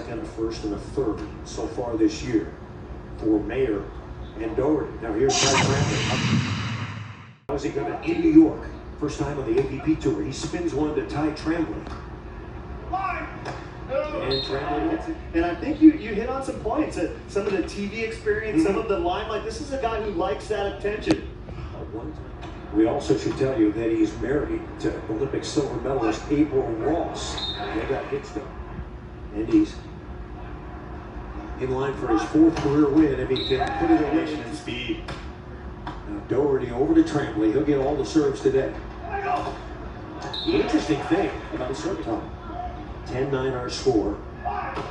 second, a first, and a third so far this year for Mayer and Doherty. Now here's Ty Trambly. How's he going to in New York? First time on the AVP Tour. He spins one to Ty Trambly. And Trambly hits it. And I think you hit on some points. Some of the TV experience, some of the limelight. This is a guy who likes that attention. We also should tell you that he's married to Olympic silver medalist April Ross. They got hitched up. And he's in line for his fourth career win if he can put it away in speed. Now Doherty over to Trambly. He'll get all the serves today. The interesting thing about the serve time, 10-9 our score.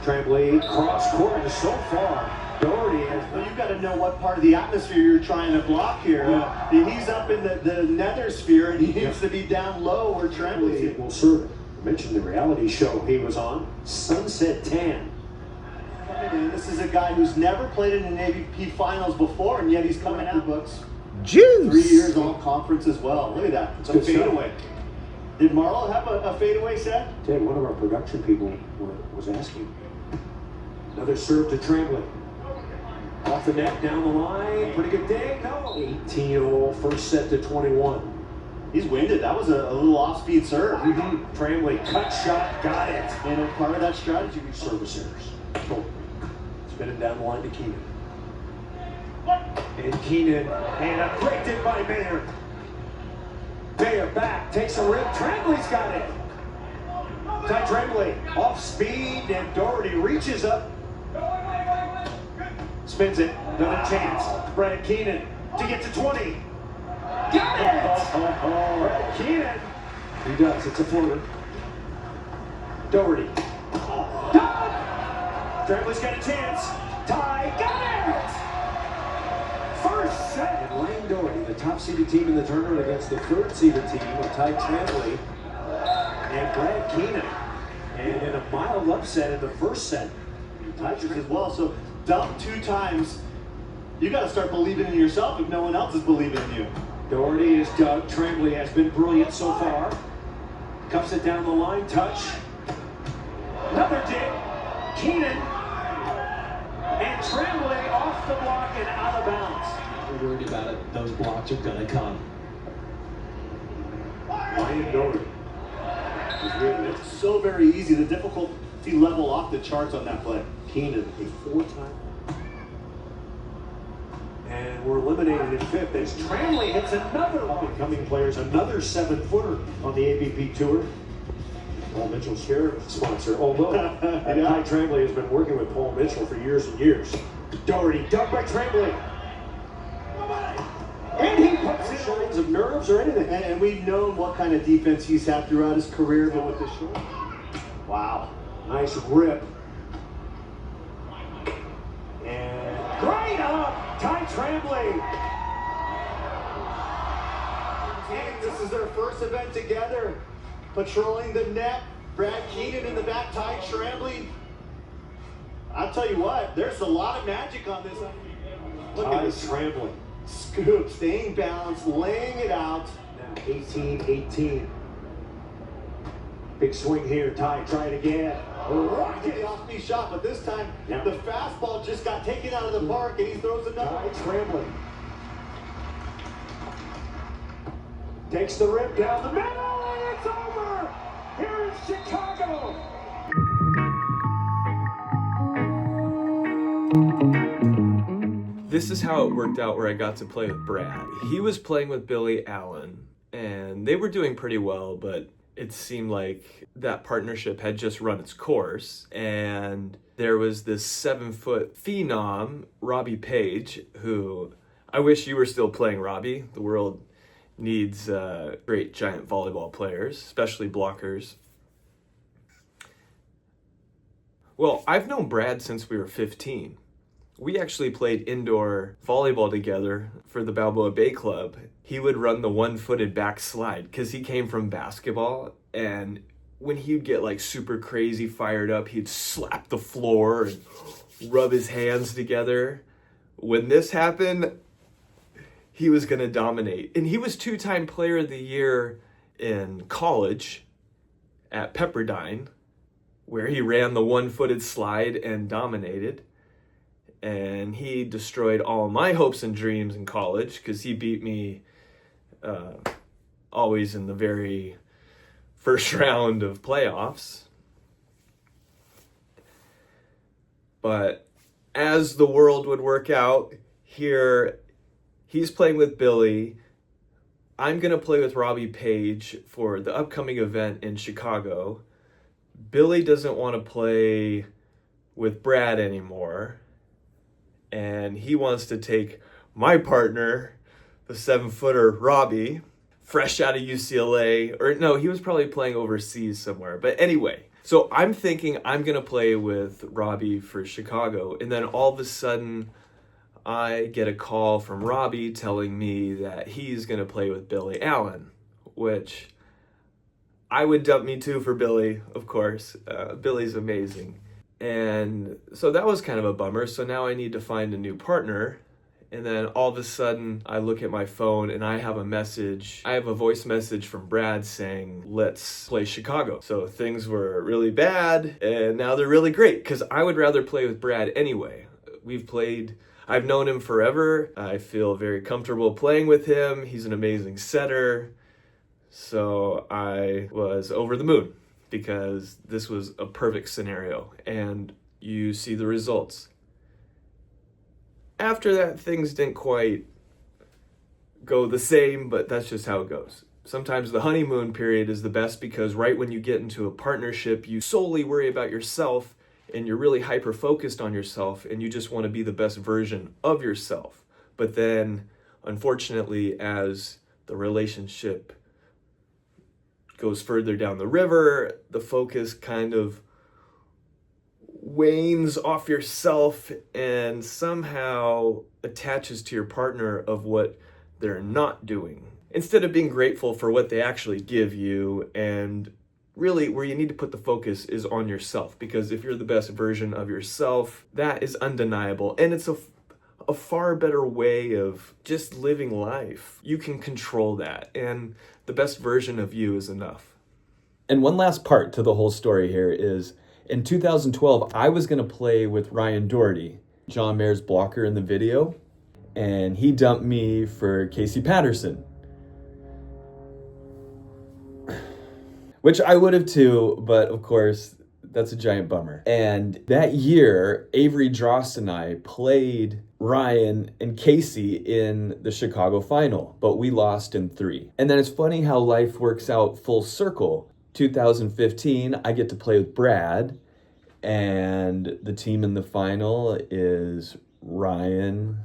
Trambly cross court, and so far Doherty has. Well, you've got to know what part of the atmosphere you're trying to block here. He's up in the nether sphere, and he needs to be down low where Trambly will serve it. I mentioned the reality show he was on, Sunset Tan. This is a guy who's never played in an AVP Finals before, and yet he's coming out books. Juice! 3 years all conference as well. Look at that. It's a fadeaway. Did Marlo have a fadeaway set? Ted, one of our production people was asking. Another serve to Trambly. Off the net, down the line. Pretty good day. No. 18-all, first set to 21. He's winded. That was a little off-speed serve. Trambly, cut shot, got it. And a part of that strategy, service errors. Oh. Spin it down the line to Keenan. And Keenan, and a great hit by Mayer. Mayer back, takes a rip. Trambly's got it. Ty Trambly off speed, and Doherty reaches up. Spins it, another chance. Brad Keenan to get to 20. Got it! Brad Keenan. He does, it's a floater. Doherty. Trambly's got a chance. Ty got it! First set. And Lane Doherty, the top-seeded team in the tournament against the third-seeded team of Ty Trambly and Brad Keenan. And in a mild upset in the first set. Ty as well, so dump 2 times. You got to start believing in yourself if no one else is believing in you. Doherty is dug. Trambly has been brilliant so far. Cups it down the line, touch. Another dig. Keenan. And Trambly off the block and out of bounds. We're worried about it. Those blocks are going to come. Ryan Doherty. It's so very easy. The difficulty level off the charts on that play. Keenan, a 4-time. And we're eliminated in 5th as Trambly hits another up-and-coming players, another 7-footer on the AVP Tour. Paul Mitchell's share sponsor, although Ty Trambly has been working with Paul Mitchell for years and years. Doherty, dug by Trambly. And he puts in signs of nerves or anything. And we've known what kind of defense he's had throughout his career, but with the short. Wow. Nice rip. And great up, Ty Trambly. And this is their first event together, patrolling the net. Brad Keenan in the back, Ty Trambly. I'll tell you what, there's a lot of magic on this. Look at this Trambly. Scoop, staying balanced, laying it out. Now 18-18. Big swing here, Ty, try it again. Rocket the off-speed shot, but this time the fastball just got taken out of the park and he throws another. Ty Trambly. Takes the rip down the middle, and it's over! Here in Chicago! This is how it worked out where I got to play with Brad. He was playing with Billy Allen, and they were doing pretty well, but it seemed like that partnership had just run its course, and there was this 7-foot phenom, Robbie Page, who I wish you were still playing Robbie. The world needs great giant volleyball players, especially blockers. Well, I've known Brad since we were 15. We actually played indoor volleyball together for the Balboa Bay Club. He would run the one-footed backslide because he came from basketball, and when he'd get like super crazy fired up, he'd slap the floor and rub his hands together. When this happened, he was going to dominate. And he was 2-time player of the year in college at Pepperdine. where he ran the one-footed slide and dominated. And he destroyed all my hopes and dreams in college because he beat me always in the very first round of playoffs. But as the world would work out, here he's playing with Billy. I'm going to play with Robbie Page for the upcoming event in Chicago. Billy doesn't want to play with Brad anymore. And he wants to take my partner, the 7-footer Robbie, fresh out of UCLA. Or no, he was probably playing overseas somewhere. But anyway, so I'm thinking I'm going to play with Robbie for Chicago. And then all of a sudden, I get a call from Robbie telling me that he's going to play with Billy Allen, which I would dump me too for Billy, of course. Billy's amazing. And so that was kind of a bummer. So now I need to find a new partner. And then all of a sudden I look at my phone and I have a voice message from Brad saying, let's play Chicago. So things were really bad and now they're really great because I would rather play with Brad anyway. I've known him forever. I feel very comfortable playing with him. He's an amazing setter. So I was over the moon because this was a perfect scenario, and you see the results. After that, things didn't quite go the same, but that's just how it goes. Sometimes the honeymoon period is the best because right when you get into a partnership, you solely worry about yourself and you're really hyper-focused on yourself and you just want to be the best version of yourself. But then, unfortunately, as the relationship goes further down the river, the focus kind of wanes off yourself and somehow attaches to your partner of what they're not doing. Instead of being grateful for what they actually give you, and really where you need to put the focus is on yourself, because if you're the best version of yourself, that is undeniable, and it's a far better way of just living life. You can control that, and the best version of you is enough. And one last part to the whole story here is, in 2012, I was going to play with Ryan Doherty, John Mayer's blocker in the video, and he dumped me for Casey Patterson. Which I would have too, but of course, that's a giant bummer. And that year, Avery Drost and I played Ryan and Casey in the Chicago final, but we lost in 3. And then it's funny how life works out full circle. 2015, I get to play with Brad, and the team in the final is Ryan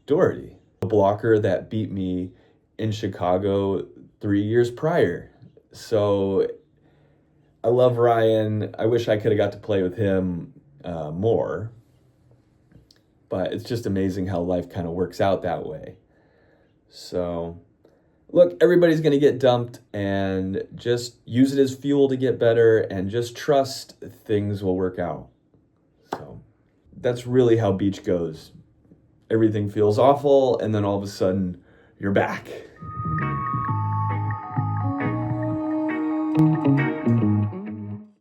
Doherty, the blocker that beat me in Chicago 3 years prior. So I love Ryan. I wish I could have got to play with him more. But it's just amazing how life kind of works out that way. So, look, everybody's going to get dumped, and just use it as fuel to get better and just trust things will work out. So that's really how beach goes. Everything feels awful, and then all of a sudden, you're back.